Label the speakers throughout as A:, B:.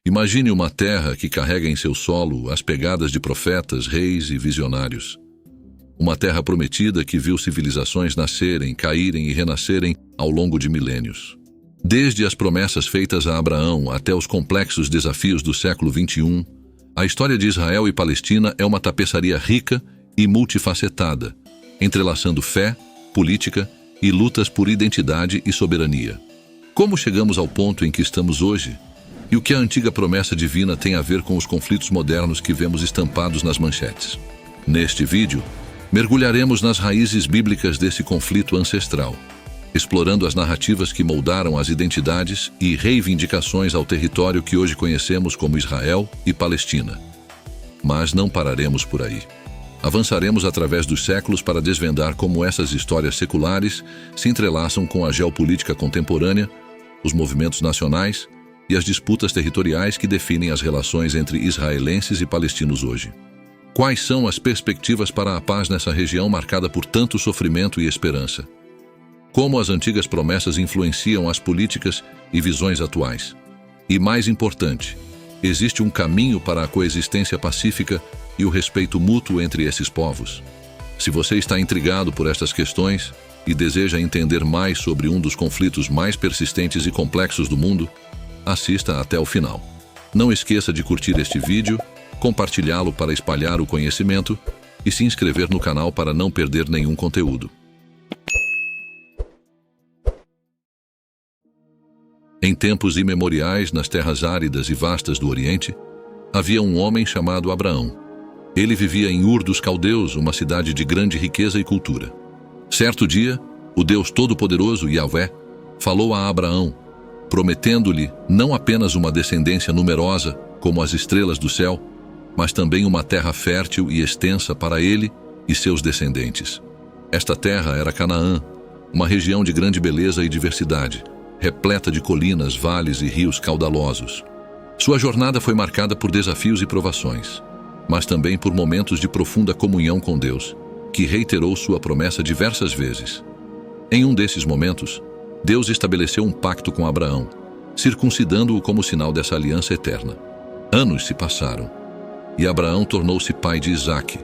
A: Imagine uma terra que carrega em seu solo as pegadas de profetas, reis e visionários. Uma terra prometida que viu civilizações nascerem, caírem e renascerem ao longo de milênios. Desde as promessas feitas a Abraão até os complexos desafios do século XXI, a história de Israel e Palestina é uma tapeçaria rica e multifacetada, entrelaçando fé, política e lutas por identidade e soberania. Como chegamos ao ponto em que estamos hoje? E o que a antiga promessa divina tem a ver com os conflitos modernos que vemos estampados nas manchetes? Neste vídeo, mergulharemos nas raízes bíblicas desse conflito ancestral, explorando as narrativas que moldaram as identidades e reivindicações ao território que hoje conhecemos como Israel e Palestina. Mas não pararemos por aí. Avançaremos através dos séculos para desvendar como essas histórias seculares se entrelaçam com a geopolítica contemporânea, os movimentos nacionais e as disputas territoriais que definem as relações entre israelenses e palestinos hoje. Quais são as perspectivas para a paz nessa região marcada por tanto sofrimento e esperança? Como as antigas promessas influenciam as políticas e visões atuais? E mais importante, existe um caminho para a coexistência pacífica e o respeito mútuo entre esses povos? Se você está intrigado por estas questões e deseja entender mais sobre um dos conflitos mais persistentes e complexos do mundo, assista até o final. Não esqueça de curtir este vídeo, compartilhá-lo para espalhar o conhecimento e se inscrever no canal para não perder nenhum conteúdo. Em tempos imemoriais, nas terras áridas e vastas do Oriente, havia um homem chamado Abraão. Ele vivia em Ur dos Caldeus, uma cidade de grande riqueza e cultura. Certo dia, o Deus Todo-Poderoso, Yahvé, falou a Abraão, prometendo-lhe não apenas uma descendência numerosa, como as estrelas do céu, mas também uma terra fértil e extensa para ele e seus descendentes. Esta terra era Canaã, uma região de grande beleza e diversidade, repleta de colinas, vales e rios caudalosos. Sua jornada foi marcada por desafios e provações, mas também por momentos de profunda comunhão com Deus, que reiterou sua promessa diversas vezes. Em um desses momentos, Deus estabeleceu um pacto com Abraão, circuncidando-o como sinal dessa aliança eterna. Anos se passaram, e Abraão tornou-se pai de Isaque,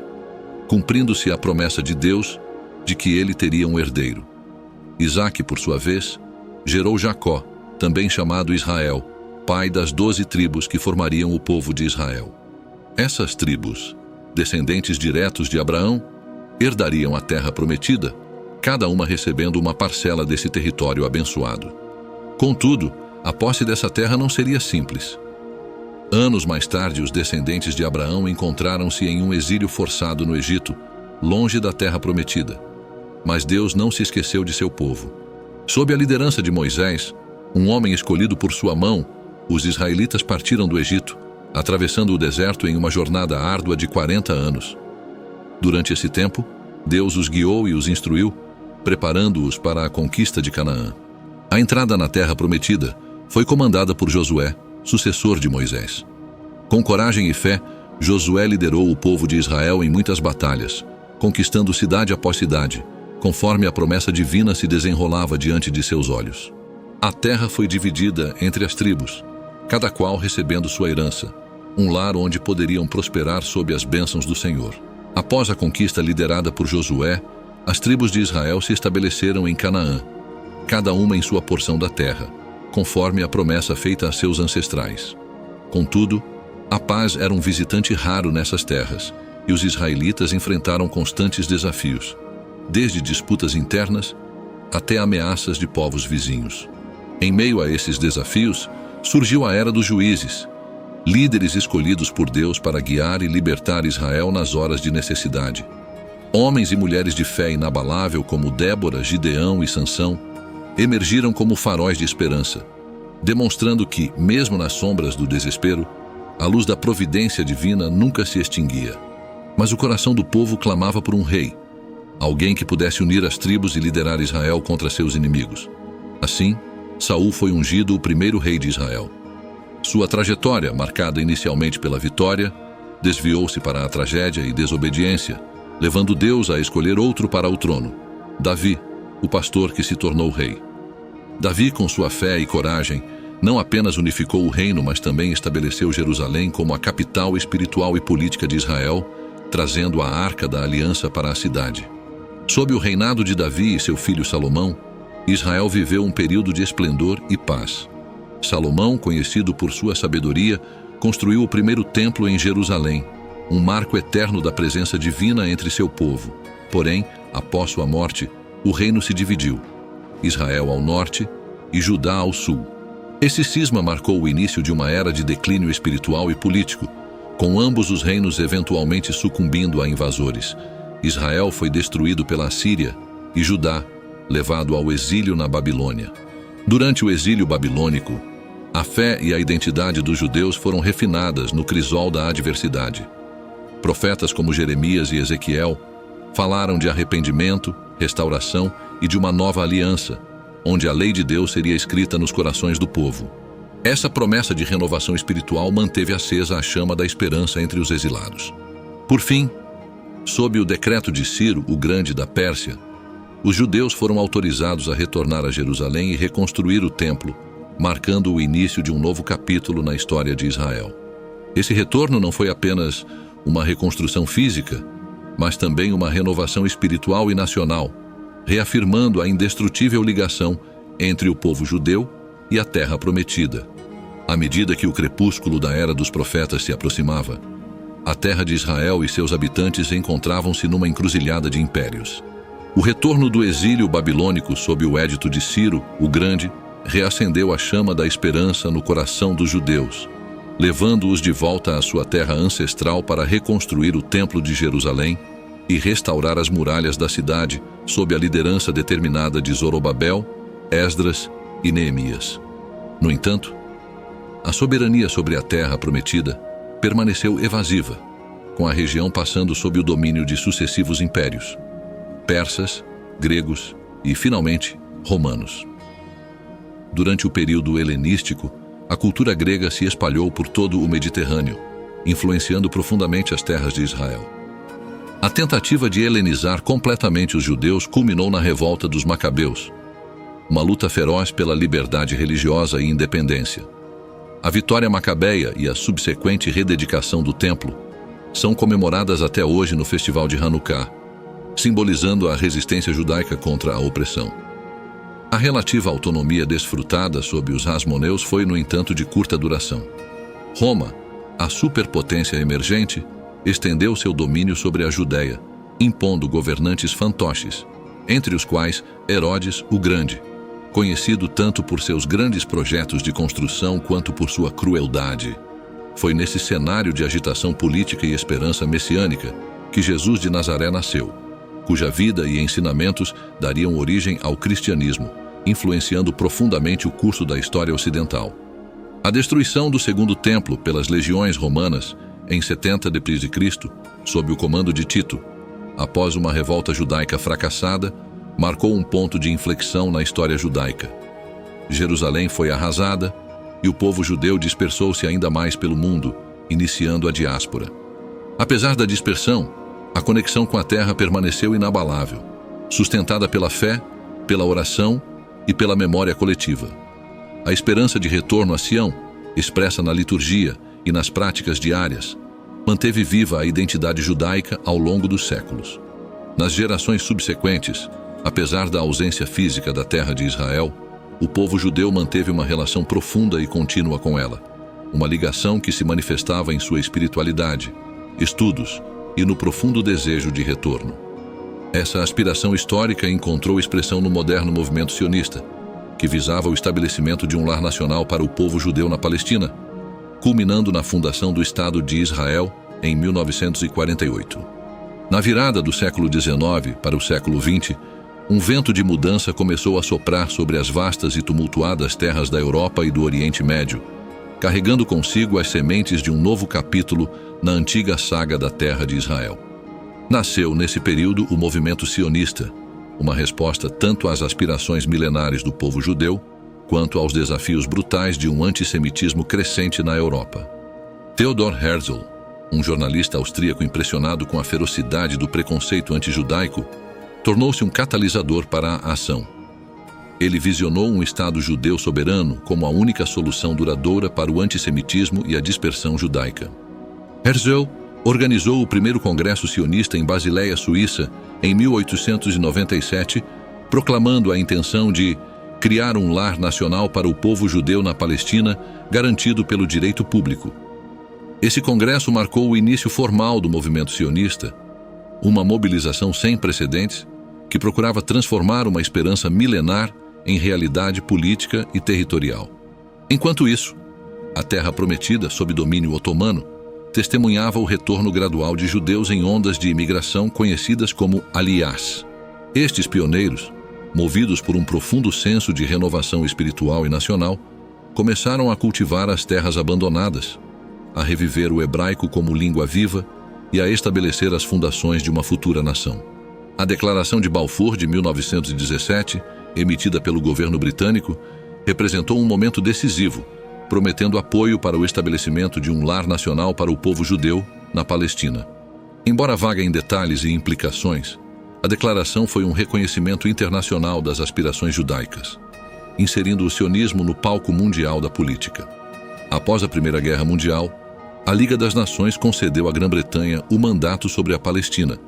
A: cumprindo-se a promessa de Deus de que ele teria um herdeiro. Isaque, por sua vez, gerou Jacó, também chamado Israel, pai das 12 tribos que formariam o povo de Israel. Essas tribos, descendentes diretos de Abraão, herdariam a terra prometida, cada uma recebendo uma parcela desse território abençoado. Contudo, a posse dessa terra não seria simples. Anos mais tarde, os descendentes de Abraão encontraram-se em um exílio forçado no Egito, longe da terra prometida. Mas Deus não se esqueceu de seu povo. Sob a liderança de Moisés, um homem escolhido por sua mão, os israelitas partiram do Egito, atravessando o deserto em uma jornada árdua de 40 anos. Durante esse tempo, Deus os guiou e os instruiu, preparando-os para a conquista de Canaã. A entrada na terra prometida foi comandada por Josué, sucessor de Moisés. Com coragem e fé, Josué liderou o povo de Israel em muitas batalhas, conquistando cidade após cidade, conforme a promessa divina se desenrolava diante de seus olhos. A terra foi dividida entre as tribos, cada qual recebendo sua herança, um lar onde poderiam prosperar sob as bênçãos do Senhor. Após a conquista liderada por Josué, as tribos de Israel se estabeleceram em Canaã, cada uma em sua porção da terra, conforme a promessa feita a seus ancestrais. Contudo, a paz era um visitante raro nessas terras, e os israelitas enfrentaram constantes desafios, desde disputas internas até ameaças de povos vizinhos. Em meio a esses desafios, surgiu a era dos juízes, líderes escolhidos por Deus para guiar e libertar Israel nas horas de necessidade. Homens e mulheres de fé inabalável como Débora, Gideão e Sansão emergiram como faróis de esperança, demonstrando que, mesmo nas sombras do desespero, a luz da providência divina nunca se extinguia. Mas o coração do povo clamava por um rei, alguém que pudesse unir as tribos e liderar Israel contra seus inimigos. Assim, Saul foi ungido o primeiro rei de Israel. Sua trajetória, marcada inicialmente pela vitória, desviou-se para a tragédia e desobediência, levando Deus a escolher outro para o trono, Davi, o pastor que se tornou rei. Davi, com sua fé e coragem, não apenas unificou o reino, mas também estabeleceu Jerusalém como a capital espiritual e política de Israel, trazendo a Arca da Aliança para a cidade. Sob o reinado de Davi e seu filho Salomão, Israel viveu um período de esplendor e paz. Salomão, conhecido por sua sabedoria, construiu o primeiro templo em Jerusalém, um marco eterno da presença divina entre seu povo. Porém, após sua morte, o reino se dividiu: Israel ao norte e Judá ao sul. Esse cisma marcou o início de uma era de declínio espiritual e político, com ambos os reinos eventualmente sucumbindo a invasores. Israel foi destruído pela Assíria e Judá, levado ao exílio na Babilônia. Durante o exílio babilônico, a fé e a identidade dos judeus foram refinadas no crisol da adversidade. Profetas como Jeremias e Ezequiel falaram de arrependimento, restauração e de uma nova aliança, onde a lei de Deus seria escrita nos corações do povo. Essa promessa de renovação espiritual manteve acesa a chama da esperança entre os exilados. Por fim, sob o decreto de Ciro, o Grande da Pérsia, os judeus foram autorizados a retornar a Jerusalém e reconstruir o templo, marcando o início de um novo capítulo na história de Israel. Esse retorno não foi apenas uma reconstrução física, mas também uma renovação espiritual e nacional, reafirmando a indestrutível ligação entre o povo judeu e a terra prometida. À medida que o crepúsculo da era dos profetas se aproximava, a terra de Israel e seus habitantes encontravam-se numa encruzilhada de impérios. O retorno do exílio babilônico sob o édito de Ciro, o Grande, reacendeu a chama da esperança no coração dos judeus, levando-os de volta à sua terra ancestral para reconstruir o Templo de Jerusalém e restaurar as muralhas da cidade sob a liderança determinada de Zorobabel, Esdras e Neemias. No entanto, a soberania sobre a terra prometida permaneceu evasiva, com a região passando sob o domínio de sucessivos impérios: persas, gregos e, finalmente, romanos. Durante o período helenístico, a cultura grega se espalhou por todo o Mediterrâneo, influenciando profundamente as terras de Israel. A tentativa de helenizar completamente os judeus culminou na revolta dos Macabeus, uma luta feroz pela liberdade religiosa e independência. A vitória macabeia e a subsequente rededicação do templo são comemoradas até hoje no Festival de Hanukkah, simbolizando a resistência judaica contra a opressão. A relativa autonomia desfrutada sob os Hasmoneus foi, no entanto, de curta duração. Roma, a superpotência emergente, estendeu seu domínio sobre a Judéia, impondo governantes fantoches, entre os quais Herodes o Grande, conhecido tanto por seus grandes projetos de construção quanto por sua crueldade. Foi nesse cenário de agitação política e esperança messiânica que Jesus de Nazaré nasceu, cuja vida e ensinamentos dariam origem ao cristianismo, influenciando profundamente o curso da história ocidental. A destruição do Segundo Templo pelas legiões romanas em 70 d.C., sob o comando de Tito, após uma revolta judaica fracassada, marcou um ponto de inflexão na história judaica. Jerusalém foi arrasada e o povo judeu dispersou-se ainda mais pelo mundo, iniciando a diáspora. Apesar da dispersão, a conexão com a terra permaneceu inabalável, sustentada pela fé, pela oração e pela memória coletiva. A esperança de retorno a Sião, expressa na liturgia e nas práticas diárias, manteve viva a identidade judaica ao longo dos séculos. Nas gerações subsequentes, apesar da ausência física da terra de Israel, o povo judeu manteve uma relação profunda e contínua com ela, uma ligação que se manifestava em sua espiritualidade, estudos e no profundo desejo de retorno. Essa aspiração histórica encontrou expressão no moderno movimento sionista, que visava o estabelecimento de um lar nacional para o povo judeu na Palestina, culminando na fundação do Estado de Israel em 1948. Na virada do século XIX para o século XX, um vento de mudança começou a soprar sobre as vastas e tumultuadas terras da Europa e do Oriente Médio, carregando consigo as sementes de um novo capítulo na antiga saga da terra de Israel. Nasceu nesse período o movimento sionista, uma resposta tanto às aspirações milenares do povo judeu, quanto aos desafios brutais de um antissemitismo crescente na Europa. Theodor Herzl, um jornalista austríaco impressionado com a ferocidade do preconceito antijudaico, tornou-se um catalisador para a ação. Ele visionou um Estado judeu soberano como a única solução duradoura para o antissemitismo e a dispersão judaica. Herzl organizou o primeiro congresso sionista em Basileia, Suíça, em 1897, proclamando a intenção de criar um lar nacional para o povo judeu na Palestina, garantido pelo direito público. Esse congresso marcou o início formal do movimento sionista, uma mobilização sem precedentes que procurava transformar uma esperança milenar em realidade política e territorial. Enquanto isso, a Terra Prometida, sob domínio otomano, testemunhava o retorno gradual de judeus em ondas de imigração conhecidas como aliyás. Estes pioneiros, movidos por um profundo senso de renovação espiritual e nacional, começaram a cultivar as terras abandonadas, a reviver o hebraico como língua viva e a estabelecer as fundações de uma futura nação. A Declaração de Balfour de 1917, emitida pelo governo britânico, representou um momento decisivo, prometendo apoio para o estabelecimento de um lar nacional para o povo judeu na Palestina. Embora vaga em detalhes e implicações, a declaração foi um reconhecimento internacional das aspirações judaicas, inserindo o sionismo no palco mundial da política. Após a Primeira Guerra Mundial, a Liga das Nações concedeu à Grã-Bretanha o mandato sobre a Palestina,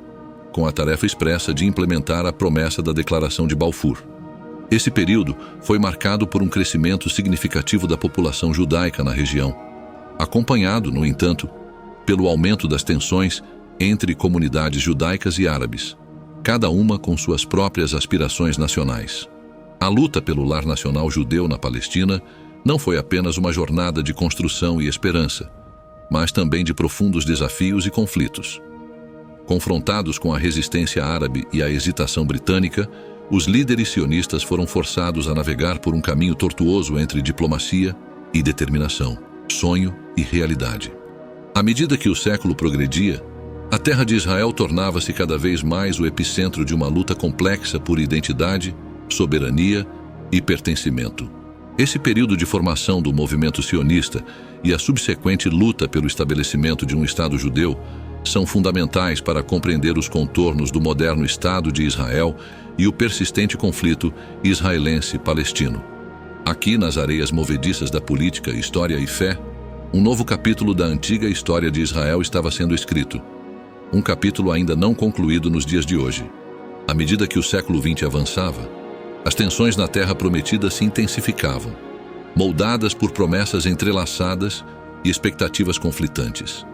A: com a tarefa expressa de implementar a promessa da Declaração de Balfour. Esse período foi marcado por um crescimento significativo da população judaica na região, acompanhado, no entanto, pelo aumento das tensões entre comunidades judaicas e árabes, cada uma com suas próprias aspirações nacionais. A luta pelo lar nacional judeu na Palestina não foi apenas uma jornada de construção e esperança, mas também de profundos desafios e conflitos. Confrontados com a resistência árabe e a hesitação britânica, os líderes sionistas foram forçados a navegar por um caminho tortuoso entre diplomacia e determinação, sonho e realidade. À medida que o século progredia, a terra de Israel tornava-se cada vez mais o epicentro de uma luta complexa por identidade, soberania e pertencimento. Esse período de formação do movimento sionista e a subsequente luta pelo estabelecimento de um Estado judeu são fundamentais para compreender os contornos do moderno Estado de Israel e o persistente conflito israelense-palestino. Aqui, nas areias movediças da política, história e fé, um novo capítulo da antiga história de Israel estava sendo escrito. Um capítulo ainda não concluído nos dias de hoje. À medida que o século XX avançava, as tensões na Terra Prometida se intensificavam, moldadas por promessas entrelaçadas e expectativas conflitantes.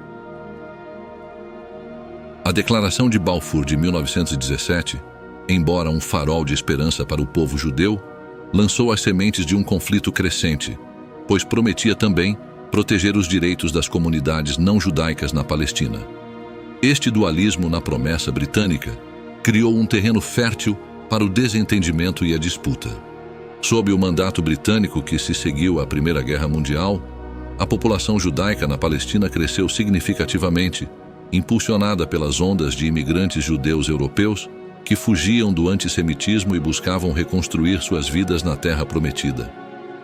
A: A Declaração de Balfour de 1917, embora um farol de esperança para o povo judeu, lançou as sementes de um conflito crescente, pois prometia também proteger os direitos das comunidades não judaicas na Palestina. Este dualismo na promessa britânica criou um terreno fértil para o desentendimento e a disputa. Sob o mandato britânico que se seguiu à Primeira Guerra Mundial, a população judaica na Palestina cresceu significativamente, impulsionada pelas ondas de imigrantes judeus europeus que fugiam do antissemitismo e buscavam reconstruir suas vidas na Terra Prometida.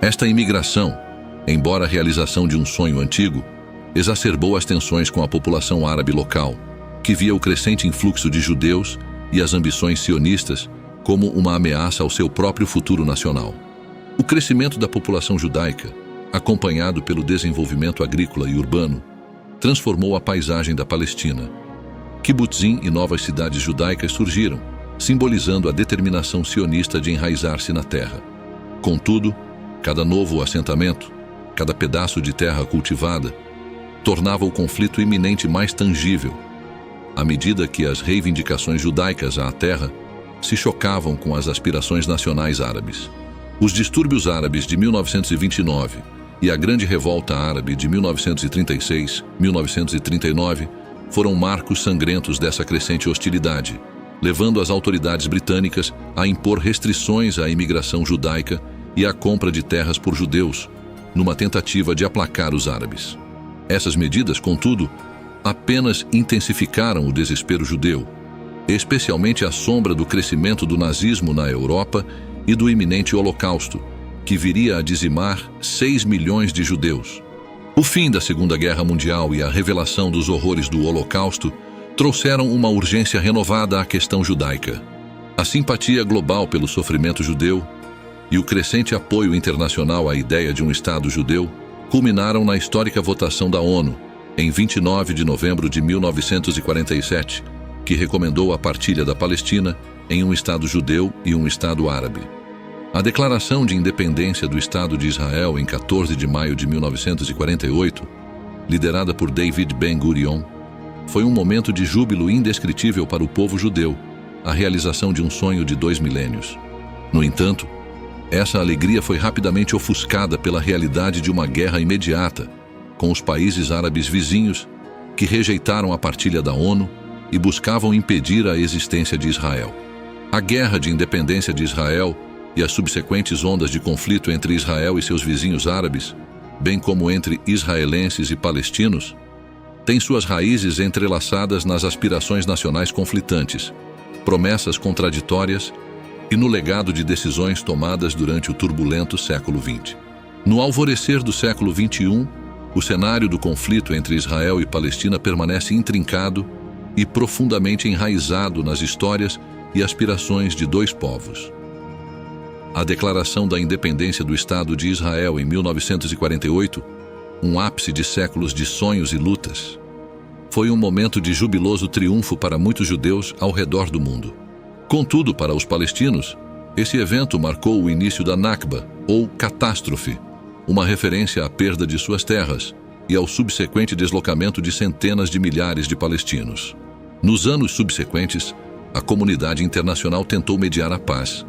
A: Esta imigração, embora a realização de um sonho antigo, exacerbou as tensões com a população árabe local, que via o crescente influxo de judeus e as ambições sionistas como uma ameaça ao seu próprio futuro nacional. O crescimento da população judaica, acompanhado pelo desenvolvimento agrícola e urbano, transformou a paisagem da Palestina. Kibutzim e novas cidades judaicas surgiram, simbolizando a determinação sionista de enraizar-se na terra. Contudo, cada novo assentamento, cada pedaço de terra cultivada, tornava o conflito iminente mais tangível, à medida que as reivindicações judaicas à terra se chocavam com as aspirações nacionais árabes. Os distúrbios árabes de 1929 e a Grande Revolta Árabe de 1936-1939 foram marcos sangrentos dessa crescente hostilidade, levando as autoridades britânicas a impor restrições à imigração judaica e à compra de terras por judeus, numa tentativa de aplacar os árabes. Essas medidas, contudo, apenas intensificaram o desespero judeu, especialmente à sombra do crescimento do nazismo na Europa e do iminente Holocausto, que viria a dizimar 6 milhões de judeus. O fim da Segunda Guerra Mundial e a revelação dos horrores do Holocausto trouxeram uma urgência renovada à questão judaica. A simpatia global pelo sofrimento judeu, e o crescente apoio internacional à ideia de um Estado judeu culminaram na histórica votação da ONU, em 29 de novembro de 1947, que recomendou a partilha da Palestina em um Estado judeu e um Estado árabe. A declaração de independência do Estado de Israel em 14 de maio de 1948, liderada por David Ben-Gurion, foi um momento de júbilo indescritível para o povo judeu, a realização de um sonho de 2 milênios. No entanto, essa alegria foi rapidamente ofuscada pela realidade de uma guerra imediata com os países árabes vizinhos que rejeitaram a partilha da ONU e buscavam impedir a existência de Israel. A guerra de independência de Israel e as subsequentes ondas de conflito entre Israel e seus vizinhos árabes, bem como entre israelenses e palestinos, têm suas raízes entrelaçadas nas aspirações nacionais conflitantes, promessas contraditórias e no legado de decisões tomadas durante o turbulento século XX. No alvorecer do século XXI, o cenário do conflito entre Israel e Palestina permanece intrincado e profundamente enraizado nas histórias e aspirações de dois povos. A declaração da independência do Estado de Israel em 1948, um ápice de séculos de sonhos e lutas, foi um momento de jubiloso triunfo para muitos judeus ao redor do mundo. Contudo, para os palestinos, esse evento marcou o início da Nakba, ou catástrofe, uma referência à perda de suas terras e ao subsequente deslocamento de centenas de milhares de palestinos. Nos anos subsequentes, a comunidade internacional tentou mediar a paz,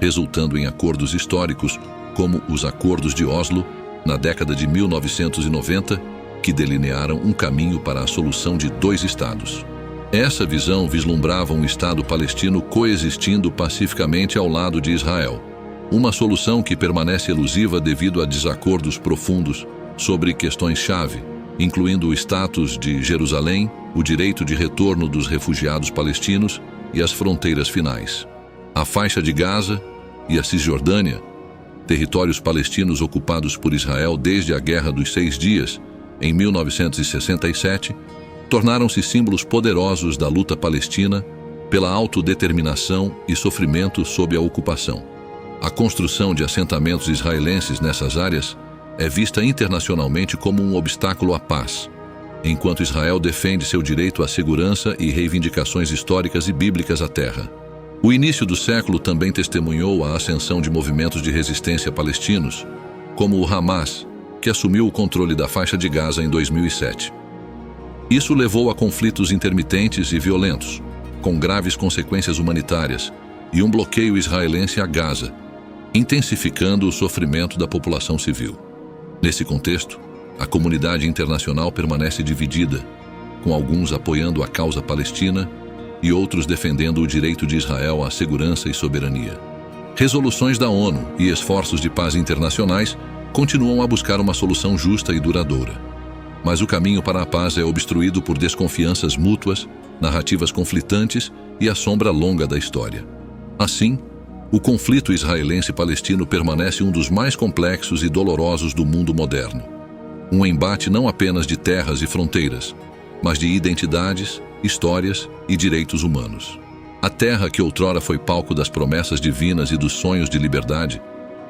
A: resultando em acordos históricos como os Acordos de Oslo, na década de 1990, que delinearam um caminho para a solução de 2 estados. Essa visão vislumbrava um Estado palestino coexistindo pacificamente ao lado de Israel, uma solução que permanece elusiva devido a desacordos profundos sobre questões-chave, incluindo o status de Jerusalém, o direito de retorno dos refugiados palestinos e as fronteiras finais. A faixa de Gaza e a Cisjordânia, territórios palestinos ocupados por Israel desde a Guerra dos 6 Dias, em 1967, tornaram-se símbolos poderosos da luta palestina pela autodeterminação e sofrimento sob a ocupação. A construção de assentamentos israelenses nessas áreas é vista internacionalmente como um obstáculo à paz, enquanto Israel defende seu direito à segurança e reivindicações históricas e bíblicas à terra. O início do século também testemunhou a ascensão de movimentos de resistência palestinos, como o Hamas, que assumiu o controle da faixa de Gaza em 2007. Isso levou a conflitos intermitentes e violentos, com graves consequências humanitárias, e um bloqueio israelense a Gaza, intensificando o sofrimento da população civil. Nesse contexto, a comunidade internacional permanece dividida, com alguns apoiando a causa palestina e outros defendendo o direito de Israel à segurança e soberania. Resoluções da ONU e esforços de paz internacionais continuam a buscar uma solução justa e duradoura. Mas o caminho para a paz é obstruído por desconfianças mútuas, narrativas conflitantes e a sombra longa da história. Assim, o conflito israelense-palestino permanece um dos mais complexos e dolorosos do mundo moderno. Um embate não apenas de terras e fronteiras, mas de identidades, histórias e direitos humanos. A terra que outrora foi palco das promessas divinas e dos sonhos de liberdade,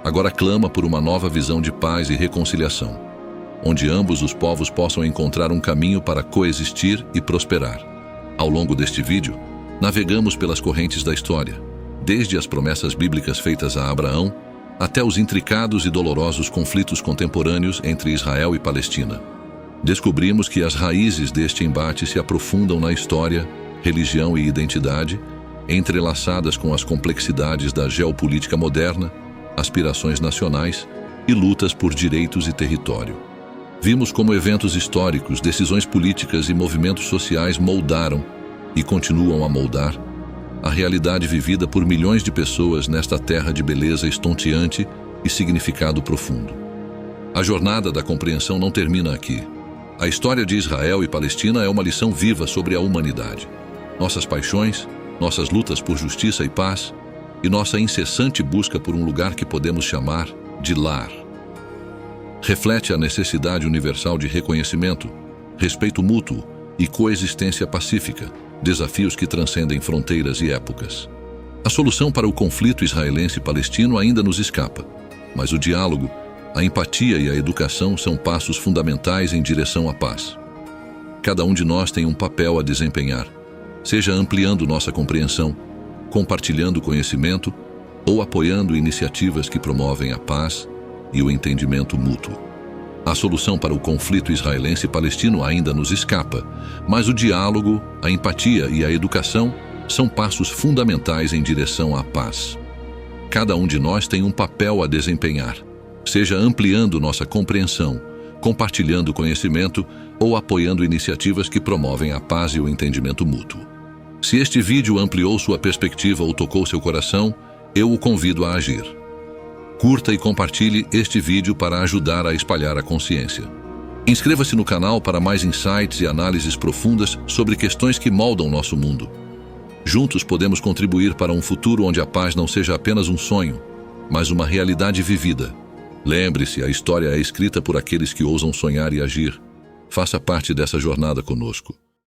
A: agora clama por uma nova visão de paz e reconciliação, onde ambos os povos possam encontrar um caminho para coexistir e prosperar. Ao longo deste vídeo, navegamos pelas correntes da história, desde as promessas bíblicas feitas a Abraão, até os intricados e dolorosos conflitos contemporâneos entre Israel e Palestina. Descobrimos que as raízes deste embate se aprofundam na história, religião e identidade, entrelaçadas com as complexidades da geopolítica moderna, aspirações nacionais e lutas por direitos e território. Vimos como eventos históricos, decisões políticas e movimentos sociais moldaram e continuam a moldar a realidade vivida por milhões de pessoas nesta terra de beleza estonteante e significado profundo. A jornada da compreensão não termina aqui. A história de Israel e Palestina é uma lição viva sobre a humanidade. Nossas paixões, nossas lutas por justiça e paz e nossa incessante busca por um lugar que podemos chamar de lar. Reflete a necessidade universal de reconhecimento, respeito mútuo e coexistência pacífica, desafios que transcendem fronteiras e épocas. A solução para o conflito israelense-palestino ainda nos escapa, mas o diálogo, a empatia e a educação são passos fundamentais em direção à paz. Cada um de nós tem um papel a desempenhar, seja ampliando nossa compreensão, compartilhando conhecimento ou apoiando iniciativas que promovem a paz e o entendimento mútuo. A solução para o conflito israelense-palestino ainda nos escapa, mas o diálogo, a empatia e a educação são passos fundamentais em direção à paz. Cada um de nós tem um papel a desempenhar, seja ampliando nossa compreensão, compartilhando conhecimento ou apoiando iniciativas que promovem a paz e o entendimento mútuo. Se este vídeo ampliou sua perspectiva ou tocou seu coração, eu o convido a agir. Curta e compartilhe este vídeo para ajudar a espalhar a consciência. Inscreva-se no canal para mais insights e análises profundas sobre questões que moldam nosso mundo. Juntos podemos contribuir para um futuro onde a paz não seja apenas um sonho, mas uma realidade vivida. Lembre-se, a história é escrita por aqueles que ousam sonhar e agir. Faça parte dessa jornada conosco.